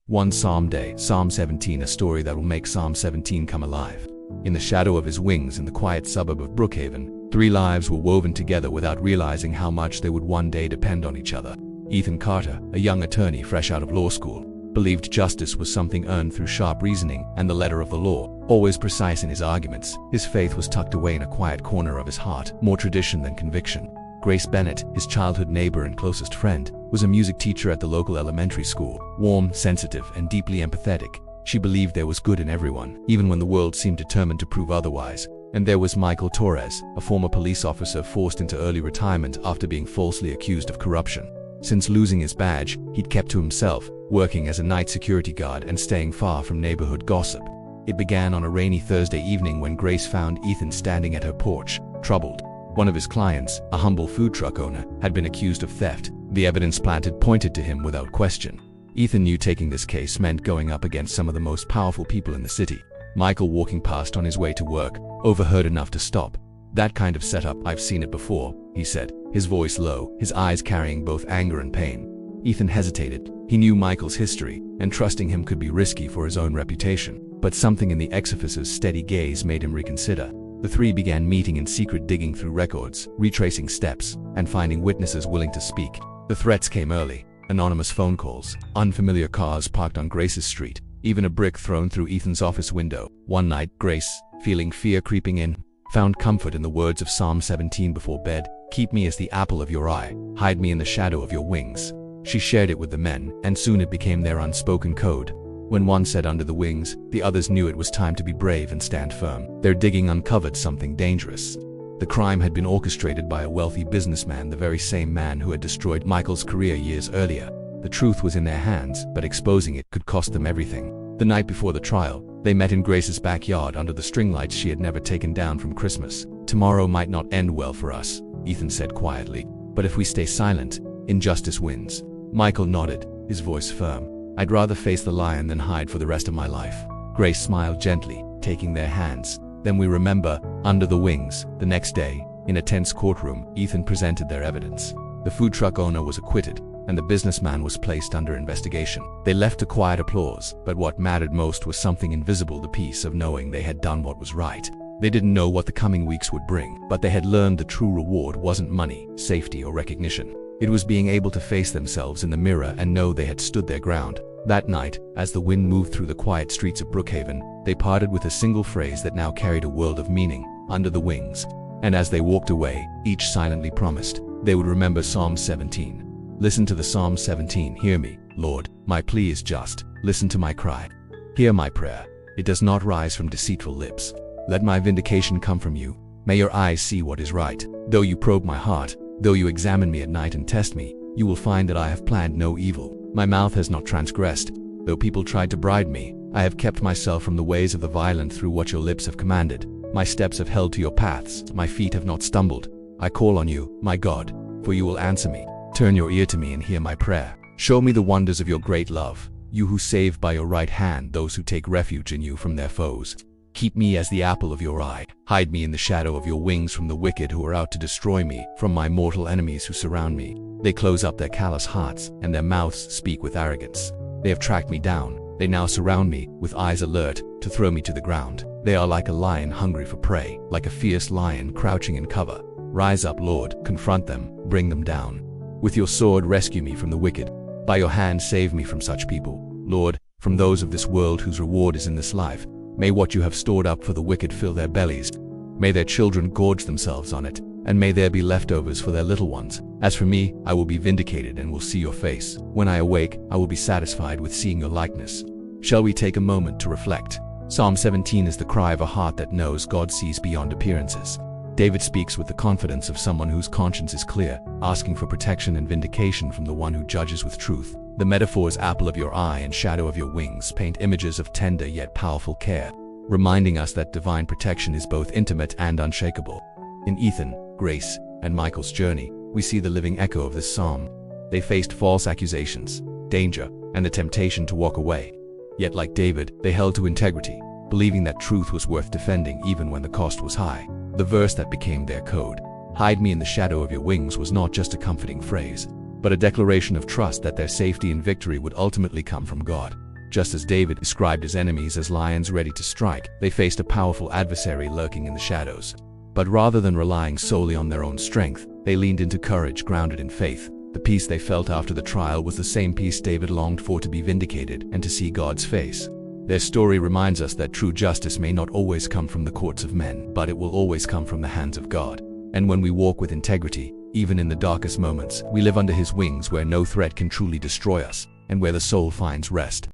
One Psalm day, Psalm 17, a story that will make Psalm 17 come alive. In the shadow of his wings in the quiet suburb of Brookhaven, 3 lives were woven together without realizing how much they would one day depend on each other. Ethan Carter, a young attorney fresh out of law school, believed justice was something earned through sharp reasoning and the letter of the law, always precise in his arguments. His faith was tucked away in a quiet corner of his heart, more tradition than conviction. Grace Bennett, his childhood neighbor and closest friend, was a music teacher at the local elementary school. Warm, sensitive, and deeply empathetic, she believed there was good in everyone, even when the world seemed determined to prove otherwise. And there was Michael Torres, a former police officer forced into early retirement after being falsely accused of corruption. Since losing his badge, he'd kept to himself, working as a night security guard and staying far from neighborhood gossip. It began on a rainy Thursday evening when Grace found Ethan standing at her porch, troubled. One of his clients, a humble food truck owner, had been accused of theft. The evidence planted pointed to him without question. Ethan knew taking this case meant going up against some of the most powerful people in the city. Michael, walking past on his way to work, overheard enough to stop. "That kind of setup, I've seen it before," he said, his voice low, his eyes carrying both anger and pain. Ethan hesitated. He knew Michael's history, and trusting him could be risky for his own reputation. But something in the ex-officer's steady gaze made him reconsider. The 3 began meeting in secret, digging through records, retracing steps, and finding witnesses willing to speak. The threats came early. Anonymous phone calls, unfamiliar cars parked on Grace's street, even a brick thrown through Ethan's office window. One night, Grace, feeling fear creeping in, found comfort in the words of Psalm 17 before bed. "Keep me as the apple of your eye, hide me in the shadow of your wings." She shared it with the men, and soon it became their unspoken code. When one said under the wings, the others knew it was time to be brave and stand firm. Their digging uncovered something dangerous. The crime had been orchestrated by a wealthy businessman, the very same man who had destroyed Michael's career years earlier. The truth was in their hands, but exposing it could cost them everything. The night before the trial, they met in Grace's backyard under the string lights she had never taken down from Christmas. "Tomorrow might not end well for us," Ethan said quietly. "But if we stay silent, injustice wins." Michael nodded, his voice firm. "I'd rather face the lion than hide for the rest of my life." Grace smiled gently, taking their hands. "Then we remember, under the wings." The next day, in a tense courtroom, Ethan presented their evidence. The food truck owner was acquitted, and the businessman was placed under investigation. They left to quiet applause, but what mattered most was something invisible, the peace of knowing they had done what was right. They didn't know what the coming weeks would bring, but they had learned the true reward wasn't money, safety, or recognition. It was being able to face themselves in the mirror and know they had stood their ground. That night, as the wind moved through the quiet streets of Brookhaven, they parted with a single phrase that now carried a world of meaning: under the wings. And as they walked away, each silently promised they would remember Psalm 17. Listen to the Psalm 17. "Hear me, Lord, my plea is just. Listen to my cry. Hear my prayer. It does not rise from deceitful lips. Let my vindication come from you. May your eyes see what is right. Though you probe my heart, though you examine me at night and test me, you will find that I have planned no evil. My mouth has not transgressed. Though people tried to bribe me, I have kept myself from the ways of the violent through what your lips have commanded. My steps have held to your paths, my feet have not stumbled. I call on you, my God, for you will answer me. Turn your ear to me and hear my prayer. Show me the wonders of your great love, you who save by your right hand those who take refuge in you from their foes. Keep me as the apple of your eye. Hide me in the shadow of your wings from the wicked who are out to destroy me, from my mortal enemies who surround me. They close up their callous hearts, and their mouths speak with arrogance. They have tracked me down. They now surround me, with eyes alert, to throw me to the ground. They are like a lion hungry for prey, like a fierce lion crouching in cover. Rise up, Lord, confront them, bring them down. With your sword rescue me from the wicked. By your hand save me from such people, Lord, from those of this world whose reward is in this life. May what you have stored up for the wicked fill their bellies. May their children gorge themselves on it, and may there be leftovers for their little ones. As for me, I will be vindicated and will see your face. When I awake, I will be satisfied with seeing your likeness." Shall we take a moment to reflect? Psalm 17 is the cry of a heart that knows God sees beyond appearances. David speaks with the confidence of someone whose conscience is clear, asking for protection and vindication from the one who judges with truth. The metaphors apple of your eye and shadow of your wings paint images of tender yet powerful care, reminding us that divine protection is both intimate and unshakable. In Ethan, Grace, and Michael's journey, we see the living echo of this psalm. They faced false accusations, danger, and the temptation to walk away. Yet like David, they held to integrity, believing that truth was worth defending even when the cost was high. The verse that became their code, "Hide me in the shadow of your wings," was not just a comforting phrase, but a declaration of trust that their safety and victory would ultimately come from God. Just as David described his enemies as lions ready to strike, they faced a powerful adversary lurking in the shadows. But rather than relying solely on their own strength, they leaned into courage grounded in faith. The peace they felt after the trial was the same peace David longed for, to be vindicated and to see God's face. Their story reminds us that true justice may not always come from the courts of men, but it will always come from the hands of God. And when we walk with integrity, even in the darkest moments, we live under His wings, where no threat can truly destroy us, and where the soul finds rest.